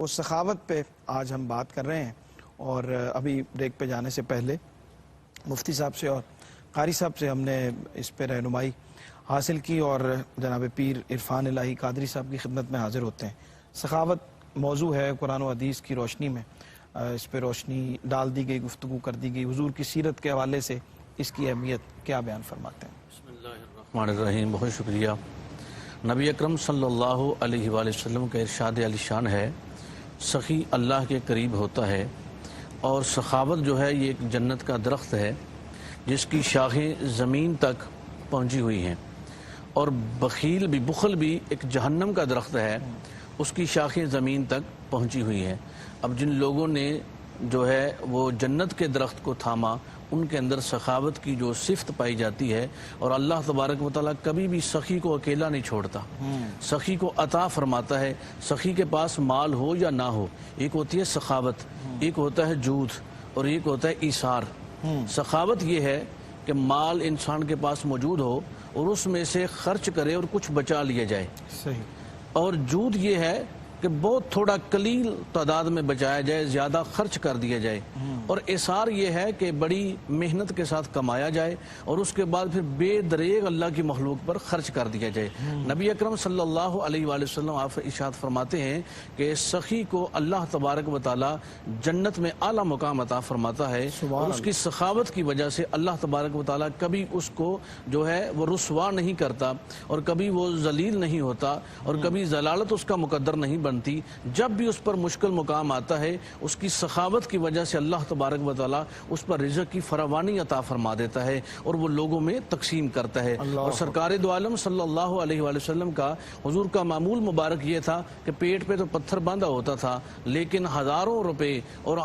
وہ سخاوت پہ آج ہم بات کر رہے ہیں، اور ابھی بریک پہ جانے سے پہلے مفتی صاحب سے اور قاری صاحب سے ہم نے اس پہ رہنمائی حاصل کی، اور جناب پیر عرفان الہی قادری صاحب کی خدمت میں حاضر ہوتے ہیں۔ سخاوت موضوع ہے، قرآن و حدیث کی روشنی میں اس پہ روشنی ڈال دی گئی، گفتگو کر دی گئی۔ حضور کی سیرت کے حوالے سے اس کی اہمیت کیا بیان فرماتے ہیں؟ بسم اللہ الرحمن الرحیم۔ بہت شکریہ۔ نبی اکرم صلی اللہ علیہ وآلہ وسلم کا ارشاد علی شان ہے، سخی اللہ کے قریب ہوتا ہے، اور سخاوت جو ہے یہ ایک جنت کا درخت ہے جس کی شاخیں زمین تک پہنچی ہوئی ہیں، اور بخل بھی ایک جہنم کا درخت ہے، اس کی شاخیں زمین تک پہنچی ہوئی ہیں۔ اب جن لوگوں نے جو ہے وہ جنت کے درخت کو تھاما، ان کے اندر سخاوت کی جو صفت پائی جاتی ہے، اور اللہ تبارک و تعالیٰ کبھی بھی سخی کو اکیلا نہیں چھوڑتا، سخی کو عطا فرماتا ہے۔ سخی کے پاس مال ہو یا نہ ہو، ایک ہوتی ہے سخاوت، ایک ہوتا ہے جود، اور ایک ہوتا ہے ایثار۔ سخاوت یہ ہے کہ مال انسان کے پاس موجود ہو اور اس میں سے خرچ کرے اور کچھ بچا لیا جائے، صحیح۔ اور جود یہ ہے کہ بہت تھوڑا قلیل تعداد میں بچایا جائے، زیادہ خرچ کر دیا جائے، اور ایثار یہ ہے کہ بڑی محنت کے ساتھ کمایا جائے اور اس کے بعد پھر بے دریغ اللہ کی مخلوق پر خرچ کر دیا جائے۔ نبی اکرم صلی اللہ علیہ وآلہ وسلم آپ ارشاد فرماتے ہیں کہ سخی کو اللہ تبارک و تعالی جنت میں اعلیٰ مقام عطا فرماتا ہے، اور اس کی سخاوت کی وجہ سے اللہ تبارک و تعالی کبھی اس کو جو ہے وہ رسوا نہیں کرتا، اور کبھی وہ ذلیل نہیں ہوتا، اور کبھی ضلالت اس کا مقدر نہیں بنتی۔ جب بھی اس پر مشکل مقام آتا ہے، اس کی سخاوت کی وجہ سے اللہ تبارک و تعالی اس پر رزق کی فراوانی عطا فرما دیتا ہے، اور وہ لوگوں میں تقسیم کرتا ہے۔ اور سرکار دو عالم صلی اللہ علیہ وآلہ وسلم کا، حضور کا معمول مبارک یہ تھا کہ پیٹ پہ تو پتھر باندھا ہوتا تھا، لیکن ہزاروں روپے اور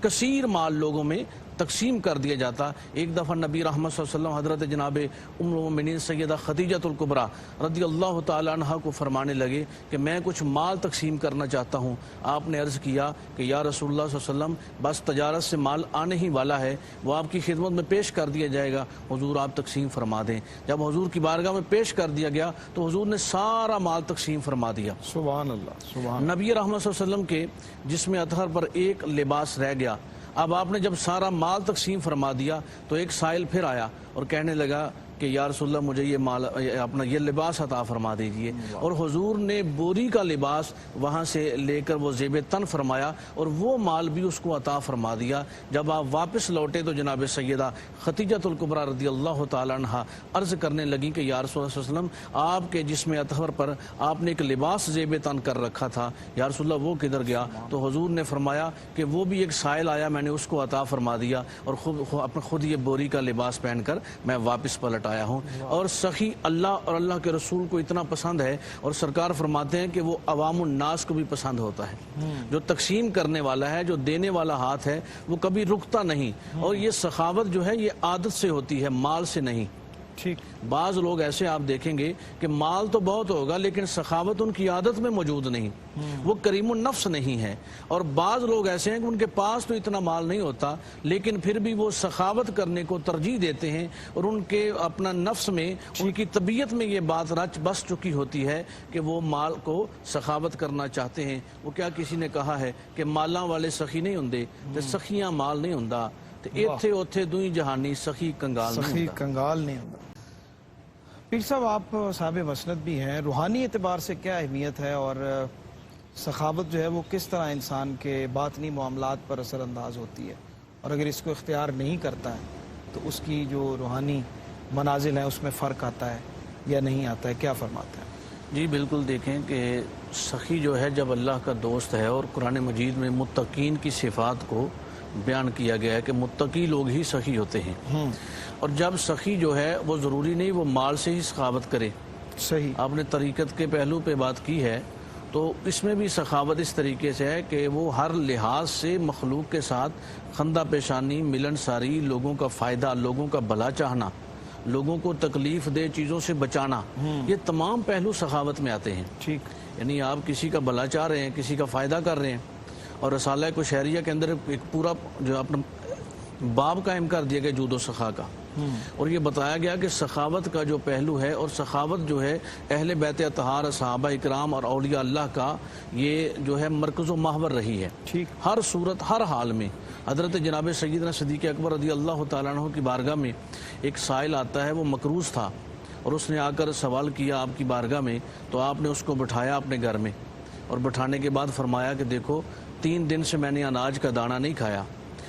کثیر مال لوگوں میں تقسیم کر دیا جاتا۔ ایک دفعہ نبی رحمت صلی اللہ علیہ وسلم حضرت جناب ام المؤمنین سیدہ خدیجۃ الکبریٰ رضی اللہ تعالی عنہ کو فرمانے لگے کہ میں کچھ مال تقسیم کرنا چاہتا ہوں۔ آپ نے عرض کیا کہ یا رسول اللہ صلی اللہ علیہ وسلم، بس تجارت سے مال آنے ہی والا ہے، وہ آپ کی خدمت میں پیش کر دیا جائے گا، حضور آپ تقسیم فرما دیں۔ جب حضور کی بارگاہ میں پیش کر دیا گیا تو حضور نے سارا مال تقسیم فرما دیا۔ سبحان اللہ، سبحان۔ نبی رحمت صلی اللہ علیہ وسلم کے جسم اطہر پر ایک لباس رہ گیا۔ اب آپ نے جب سارا مال تقسیم فرما دیا تو ایک سائل پھر آیا اور کہنے لگا کہ یا رسول اللہ، مجھے یہ مال اپنا یہ لباس عطا فرما دیجئے، اور حضور نے بوری کا لباس وہاں سے لے کر وہ زیب تن فرمایا، اور وہ مال بھی اس کو عطا فرما دیا۔ جب آپ واپس لوٹے تو جناب سیدہ خدیجۃ الکبریٰ رضی اللہ تعالی عنہ عرض کرنے لگیں کہ یا رسول اللہ صلی اللہ علیہ وسلم، آپ کے جسم اطہر پر آپ نے ایک لباس زیب تن کر رکھا تھا، یا رسول اللہ وہ کدھر گیا؟ تو حضور نے فرمایا کہ وہ بھی ایک سائل آیا، میں نے اس کو عطا فرما دیا، اور خود یہ بوری کا لباس پہن کر میں واپس پلٹ آیا ہوں۔ اور سخی اللہ اور اللہ کے رسول کو اتنا پسند ہے، اور سرکار فرماتے ہیں کہ وہ عوام الناس کو بھی پسند ہوتا ہے۔ جو تقسیم کرنے والا ہے، جو دینے والا ہاتھ ہے، وہ کبھی رکتا نہیں، اور یہ سخاوت جو ہے یہ عادت سے ہوتی ہے، مال سے نہیں۔ ٹھیک۔ بعض لوگ ایسے آپ دیکھیں گے کہ مال تو بہت ہوگا لیکن سخاوت ان کی عادت میں موجود نہیں، وہ کریم النفس نہیں ہے۔ اور بعض لوگ ایسے ہیں کہ ان کے پاس تو اتنا مال نہیں ہوتا لیکن پھر بھی وہ سخاوت کرنے کو ترجیح دیتے ہیں، اور ان کے اپنا نفس میں، ان کی طبیعت میں یہ بات رچ بس چکی ہوتی ہے کہ وہ مال کو سخاوت کرنا چاہتے ہیں۔ وہ کیا کسی نے کہا ہے کہ مالاں والے سخی نہیں ہوندے تے سخیاں مال نہیں ہوندا، تے ایتھے اوتھے دوئی جہانی سخی کنگال نہیں سخی ہوندا۔ کنگال نہیں ہوتا۔ پیر صاحب، آپ صاحب مسند بھی ہیں، روحانی اعتبار سے کیا اہمیت ہے، اور سخاوت جو ہے وہ کس طرح انسان کے باطنی معاملات پر اثر انداز ہوتی ہے، اور اگر اس کو اختیار نہیں کرتا ہے تو اس کی جو روحانی منازل ہیں اس میں فرق آتا ہے یا نہیں آتا ہے؟ کیا فرماتے ہیں؟ جی بالکل، دیکھیں کہ سخی جو ہے جب اللہ کا دوست ہے، اور قرآن مجید میں متقین کی صفات کو بیان کیا گیا ہے کہ متقی لوگ ہی سخی ہوتے ہیں، اور جب سخی جو ہے وہ ضروری نہیں وہ مال سے ہی سخاوت کرے۔ صحیح۔ آپ نے طریقت کے پہلو پہ بات کی ہے، تو اس میں بھی سخاوت اس طریقے سے ہے کہ وہ ہر لحاظ سے مخلوق کے ساتھ خندہ پیشانی، ملن ساری، لوگوں کا فائدہ، لوگوں کا بھلا چاہنا، لوگوں کو تکلیف دہ چیزوں سے بچانا، یہ تمام پہلو سخاوت میں آتے ہیں۔ ٹھیک۔ یعنی آپ کسی کا بھلا چاہ رہے ہیں، کسی کا فائدہ کر رہے ہیں، اور رسالہ کشہریہ کے اندر ایک پورا جو اپنا باب قائم کر دیا گیا جود و سخا کا، اور یہ بتایا گیا کہ سخاوت کا جو پہلو ہے، اور سخاوت جو ہے اہل بیت اطہار صحابہ اکرام اور اولیاء اللہ کا یہ جو ہے مرکز و محور رہی ہے، ٹھیک، ہر صورت ہر حال میں۔ حضرت جناب سیدنا صدیق اکبر رضی اللہ تعالیٰ عنہ کی بارگاہ میں ایک سائل آتا ہے، وہ مقروض تھا، اور اس نے آ کر سوال کیا آپ کی بارگاہ میں، تو آپ نے اس کو بٹھایا اپنے گھر میں، اور بٹھانے کے بعد فرمایا کہ دیکھو 3 دن سے میں نے اناج کا دانہ نہیں کھایا،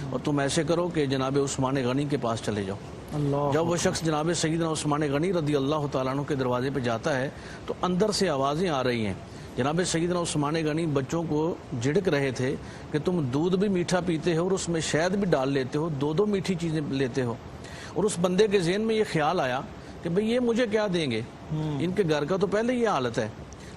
اور تم ایسے کرو کہ جناب عثمان غنی کے پاس چلے جاؤ۔ اللہ، جب وہ شخص جناب سیدنا عثمان غنی رضی اللہ تعالیٰ عنہ کے دروازے پہ جاتا ہے تو اندر سے آوازیں آ رہی ہیں۔ جناب سیدنا عثمان غنی بچوں کو جھڑک رہے تھے کہ تم دودھ بھی میٹھا پیتے ہو اور اس میں شہد بھی ڈال لیتے ہو، 2 میٹھی چیزیں لیتے ہو۔ اور اس بندے کے ذہن میں یہ خیال آیا کہ بھئی یہ مجھے کیا دیں گے، ان کے گھر کا تو پہلے یہ حالت ہے۔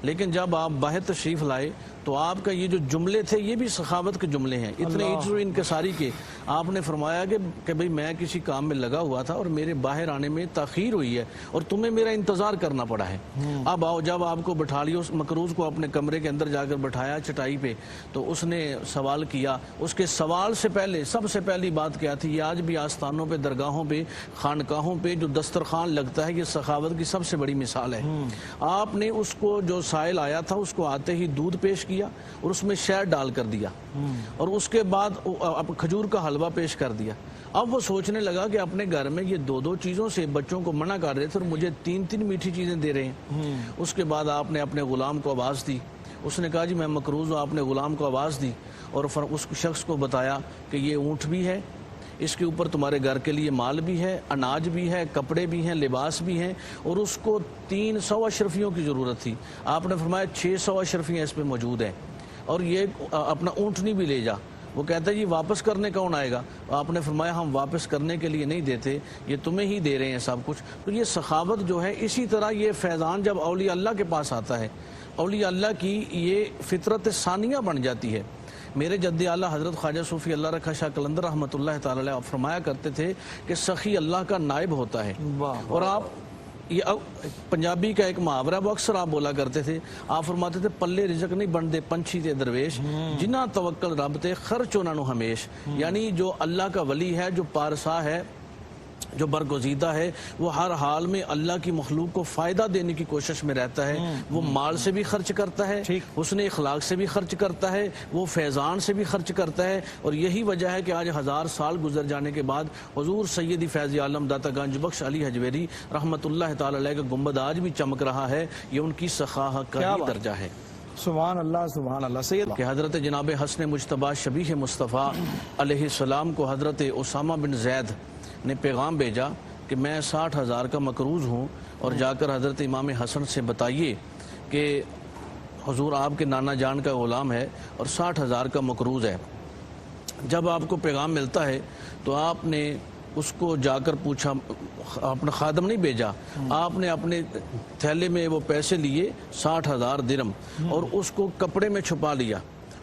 لیکن جب آپ باہر تشریف لائے تو آپ کا یہ جو جملے تھے یہ بھی سخاوت کے جملے ہیں، اتنے عجز و انکساری کے۔ آپ نے فرمایا کہ بھئی میں کسی کام میں لگا ہوا تھا اور میرے باہر آنے میں تاخیر ہوئی ہے اور تمہیں میرا انتظار کرنا پڑا ہے، اب آؤ۔ جب آپ کو بٹھا لیا، اس مقروض کو اپنے کمرے کے اندر جا کر بٹھایا چٹائی پہ، تو اس نے سوال کیا۔ اس کے سوال سے پہلے سب سے پہلی بات کیا تھی؟ یہ آج بھی آستانوں پہ، درگاہوں پہ، خانقاہوں پہ جو دسترخوان لگتا ہے، یہ سخاوت کی سب سے بڑی مثال ہے۔ آپ نے اس کو، جو سائل آیا تھا، اس کو آتے ہی دودھ پیش کیا اور اس میں شہد ڈال کر دیا، اور اس کے بعد کھجور کا حلوہ پیش کر دیا۔ اب وہ سوچنے لگا کہ اپنے گھر میں یہ 2 چیزوں سے بچوں کو منع کر رہے تھے اور مجھے 3 میٹھی چیزیں دے رہے ہیں۔ اس کے بعد آپ نے اپنے غلام کو آواز دی، اس نے کہا جی میں مقروض ہوں۔ آپ نے غلام کو آواز دی اور اس شخص کو بتایا کہ یہ اونٹ بھی ہے، اس کے اوپر تمہارے گھر کے لیے مال بھی ہے، اناج بھی ہے، کپڑے بھی ہیں، لباس بھی ہیں، اور اس کو 300 اشرفیوں کی ضرورت تھی۔ آپ نے فرمایا 600 اشرفیاں اس پہ موجود ہیں، اور یہ اپنا اونٹنی بھی لے جا۔ وہ کہتا ہے جی واپس کرنے کون آئے گا؟ آپ نے فرمایا ہم واپس کرنے کے لیے نہیں دیتے، یہ تمہیں ہی دے رہے ہیں سب کچھ۔ تو یہ سخاوت جو ہے، اسی طرح یہ فیضان جب اولیاء اللہ کے پاس آتا ہے، اولیاء اللہ کی یہ فطرت ثانیہ بن جاتی ہے۔ میرے جد اعلیٰ حضرت خواجہ صوفی اللہ رکھا شاہ قلندر رحمۃ اللہ تعالی علیہ فرمایا کرتے تھے کہ سخی اللہ کا نائب ہوتا ہے۔ اور آپ یہ پنجابی کا ایک محاورہ وہ اکثر آپ بولا کرتے تھے، آپ فرماتے تھے پلے رزق نہیں بنتے پنچھی تے درویش، جنہ توکل رب تے خرچ انہاں نو ہمیش۔ یعنی جو اللہ کا ولی ہے، جو پارسا ہے، جو برگزیدہ ہے، وہ ہر حال میں اللہ کی مخلوق کو فائدہ دینے کی کوشش میں رہتا ہے۔ وہ مال سے بھی خرچ کرتا ہے، حسن اخلاق سے بھی خرچ کرتا ہے، وہ فیضان سے بھی خرچ کرتا ہے۔ اور یہی وجہ ہے کہ آج 1000 سال گزر جانے کے بعد حضور سیدی فیض عالم داتا گنج بخش علی حجویری رحمۃ اللہ تعالی علیہ کا گنبد آج بھی چمک رہا ہے۔ یہ ان کی سخاوت کا ہی درجہ ہے۔ سبحان اللہ، سبحان اللہ۔ سید کہ حضرت جناب حسن مجتبی شبیہ مصطفیٰ علیہ السلام کو حضرت اسامہ بن زید نے پیغام بھیجا کہ میں 60,000 کا مقروض ہوں، اور جا کر حضرت امام حسن سے بتائیے کہ حضور آپ کے نانا جان کا غلام ہے اور 60,000 کا مقروض ہے۔ جب آپ کو پیغام ملتا ہے تو آپ نے اس کو جا کر پوچھا، اپنا خادم نہیں بھیجا، آپ نے اپنے تھیلے میں وہ پیسے لیے 60,000 درم، اور اس کو کپڑے میں چھپا لیا۔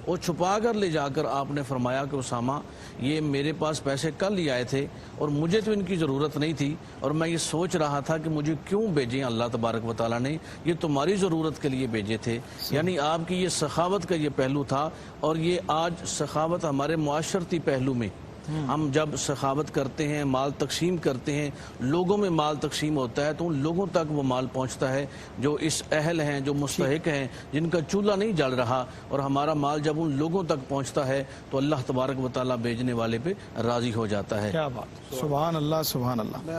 وہ چھپا کر لے جا کر آپ نے فرمایا کہ اسامہ یہ میرے پاس پیسے کل ہی آئے تھے اور مجھے تو ان کی ضرورت نہیں تھی، اور میں یہ سوچ رہا تھا کہ مجھے کیوں بھیجیں اللہ تبارک و تعالیٰ نے، یہ تمہاری ضرورت کے لیے بھیجے تھے۔ یعنی آپ کی یہ سخاوت کا یہ پہلو تھا۔ اور یہ آج سخاوت ہمارے معاشرتی پہلو میں، ہم جب سخاوت کرتے ہیں، مال تقسیم کرتے ہیں، لوگوں میں مال تقسیم ہوتا ہے تو ان لوگوں تک وہ مال پہنچتا ہے جو اس اہل ہیں، جو مستحق ہیں، جن کا چولہا نہیں جل رہا، اور ہمارا مال جب ان لوگوں تک پہنچتا ہے تو اللہ تبارک و تعالیٰ بھیجنے والے پہ راضی ہو جاتا ہے۔ کیا بات، سبحان اللہ، سبحان اللہ۔